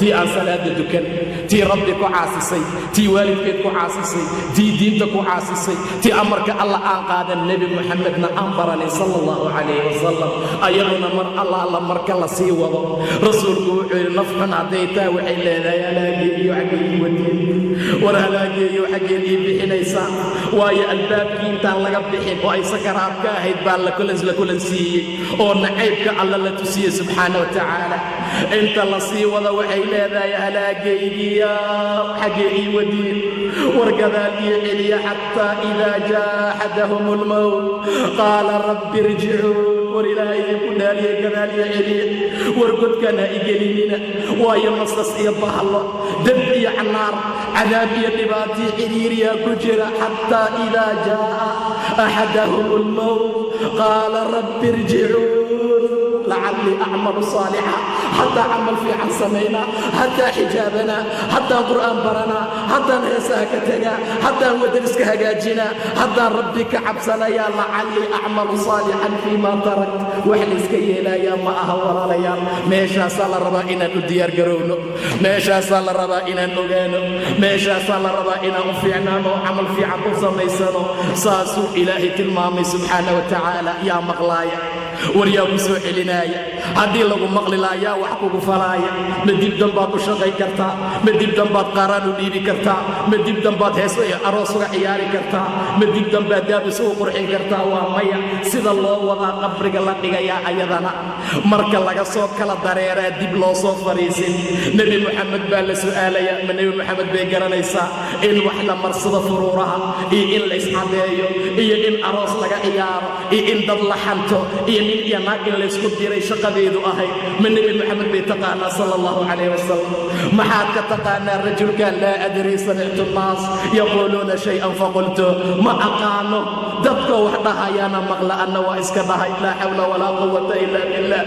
tii aan salaada dukan, tii rabbi ku caasisay, tii waalidkeed ku caasisay, tii diinta ku caasisay, tii amarka Allah aan qaadan nebi Muxammedna aan baranay sallallahu alayhi wasallam. ayaduna mar alla marka la sii wado rasuulku wuxuu yidhi nafxun hadday tahay waxay leedahay halaageeyo xaggeedii wadeen war halaageeyo xaggeedii bixinaysaa waayo albaabkii intaan laga bixin oo ay sakaraad ka ahayd baa la kulan siiyey oo nacaybka alla la tusiyey subxaana wa tacaala. inta la sii wada waxay leedahay halaageegiya xaggeedii wadeen war gadaal iyo celiya xataa idaa jaa axadahum almowt qaala rabbi irjicuu war ilaahay idinku dhaaliye gadaal iyo celiya war godkana igelinina waayo masas iyo bahlo dab iyo canaar cadaab iyo dhibaatii ciriiriyaa ku jira xataa idaa jaa axadahum almowt qaala rabbi irjicuu lacallii acmalu saalixa hataa camal fiican samaynaa hataa xijaabana haddaan qur'aan baranaa haddaan heesaha ka tegaa haddaan wadaniska hagaajinaa haddaan rabbi ka cabsanayaa lacallii acmalu saalixan fii maa tarakt wax layska yeelayaa ma aha walaalayaal. meeshaasaa la rabaa inaan u diyaargarowno, meeshaasaa la rabaa inaan ogaano, meeshaasaa la rabaa inaan u fiicnaano camal fiican u samaysano. saasuu ilaahay tilmaamay subxaana wa tacaala. yaa maqlaaya war yaa ku soo celinaaya haddii lagu maqli lahaa yaa wax kugu falaaya. ma dib dambaad u shaqayn kartaa, ma dib dambaad qaaraan u dhiibi kartaa, ma dib dambaad heeso iyo aroos uga ciyaari kartaa, ma dib dambaad daab isugu qurxin kartaa. waa maya. sida loo wadaa qabriga la dhigayaa ayadana marka laga soo kala dareeraa dib loo soo fariisin. nebi Muxamed baa la su'aalaya ma nebi Muxamed bay garanaysaa in wax la marsado furuuraha iyo in la iscadeeyo iyo in aroos laga ciyaaro iyo in dad la xanto iyo nin iyo naag in laysku diray shaqadeedu ahayd. ma nebi Muxamed bay taqaanaa sala allahu calayhi wasalam. maxaad ka taqaanaa rajulkan laa adrii samictu nnaas yaquuluuna shay-an faqultu ma aqaano dadka wax dhahayaana maqla anna waa iska dhahay laa xawla walaa quwata ila billah.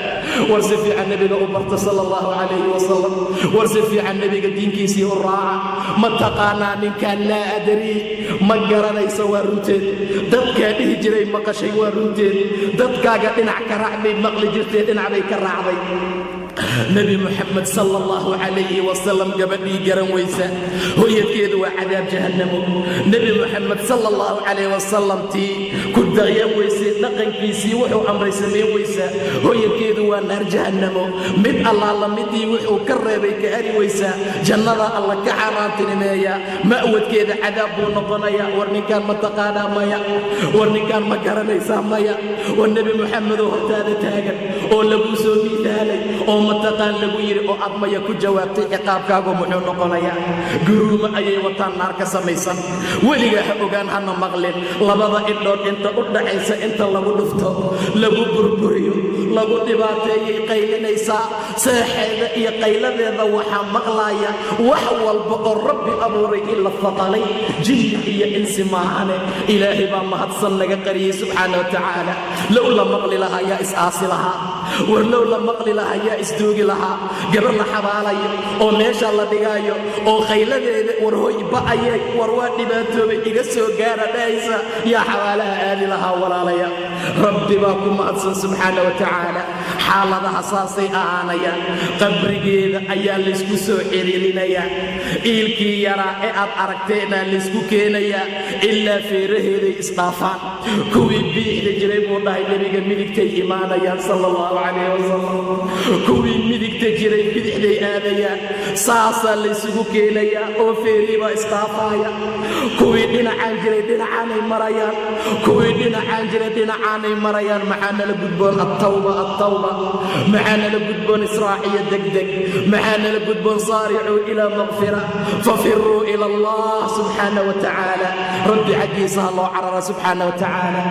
war si fiican nebiga u barta sala allahu calayhi wasalam, war si fiican nebiga diinkiisii u raaca. ma taqaanaa ninkan laa adrii ma garanayso waa runteed. dadkaa dhihi jiray maqashay waa runteed. dadkaaga dhinac ka raac bay maqli jirtee dhinac bay ka raacday. nebi Muxamed sala allahu calayhi wasalam gabadhii garan weysa hooyadkeedu waa cadaab jahannamo. nebi Muxamed sala allahu calayhi wasalam tii ku daqyan weysay dhaqankiisii wuxuu amray samayn weysa hooyadkeedu waa naar jahannamo. mid allaala midii wuxuu ka reebay ka hari weysaa jannada alla ka xaaraantinimeeya ma'wadkeeda cadaab buu noqonayaa. war ninkaan ma taqaanaa maya, war ninkaan ma garanaysaa maya. war nebi Muxamedoo hortaada taagan oo laguu soo miidaalay oo mataqaan lagu yidhi oo aad maya ku jawaabtay ciqaabkaagu muxuu noqonayaa. guruuma ayay wataan naar ka samaysan. weligaa ha ogaan hana maqlin labada indhood inta u dhaxaysa inta lagu dhufto lagu burburiyo lagu dhibaateeyay qaylinaysaa. seexeeda iyo qayladeeda waxaa maqlaaya wax walba oo rabbi abuuray in la faqalay jinni iyo insi maahane. ilaahay baa mahadsan naga qariyey subxaana wa tacaala. low la maqli lahaa yaa is-aasi lahaa, war low la maqli lahaa yaa isduugi lahaa. gabar la xabaalayo oo meesha la dhigaayo oo qayladeeda war hoy ba'ayay war waa dhibaatoobay iga soo gaara dhahaysa yaa xabaalaha aadi lahaa. walaalaya rabbi baa ku mahadsan subxaana wa tacaala. xaaladaha saasay ahaanayaan. qabrigeeda ayaa laysku soo celilinayaa. iilkii yaraa ee aad aragteenaa laysku keenayaa ilaa feeraheeday isdhaafaan. kuwii biixda jiray buu dhahay nebiga midigtay imaanayaan sala allahu calayhi wasalam. kuwii midigta jiray bidixday aadayaan. saasaa laysugu keenayaa oo feerii baa isdhaafaaya. kuwii dhinacaan jiray dhinacaanay marayaan, kuwii dhinacaan jiray dhinacaanay marayaan. maxaa nala gudboon attawba attawba, maxaa nala gudboon israaciyo degdeg, maxaa nala gudboon saaricuu ilaa maqfira fafiruu ila allah subxaana wa tacaala. rabbi xaggiisa ha loo carara subxaana wa tacaala.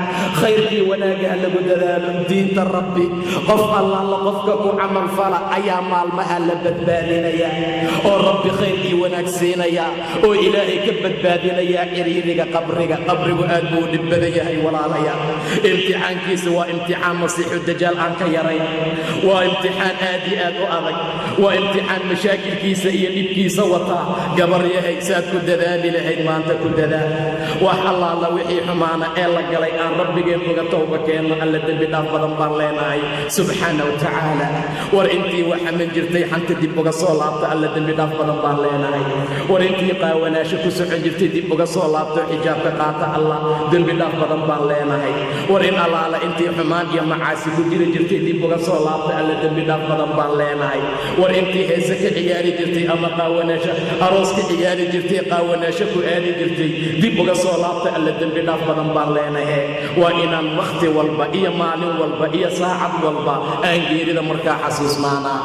khayrkii wanaagga ha lagu dadaalo. diinta rabbi qof allaala qofka ku camal fala ayaa maalmaha la badbaadinayaa oo rabbi khayrkii wanaag siinayaa oo ilaahay ka badbaadinayaa ciriiriga qabriga. qabrigu aad buu u dhib badan yahay walaalayaal. imtixaankiisa waa imtixaan masiixu dajaal aan ka yarayn. waa imtixaan aad iyo aad u adag waa imtixaan mashaakilkiisa iyo dhibkiisa wataa gabar yahay saad ku dadaali lahayd maanta ku dadaal wax allaala wixii xumaana ee la galay aan rabbigeen uga tawba keenno alla dembi dhaaf badan baan leenahay subxaana wa tacaala war intii waxaman jirtay xanta dib uga soo laabta alla dembi dhaaf badan baan leenahay war intii qaawanaasho ku socon jirtay dib uga soo laabto xijaabka qaata allah dembi dhaaf badan baan leenahay war in allaala intii xumaan iyo macaasi ku jiri jirtay dib uga soo laabta alla dembi dhaaf badan baan leenahay war intii heese ka ciyaari jirtay ama qaawanaasho aroos ka ciyaari jirtay qaawanaasho ku aadi jirtay dib uga soo laabta alla dembi dhaaf badan baan leenahay waa inaan wakhti walba iyo maalin walba iyo saacad walba aan geerida markaa xasuusnaanaa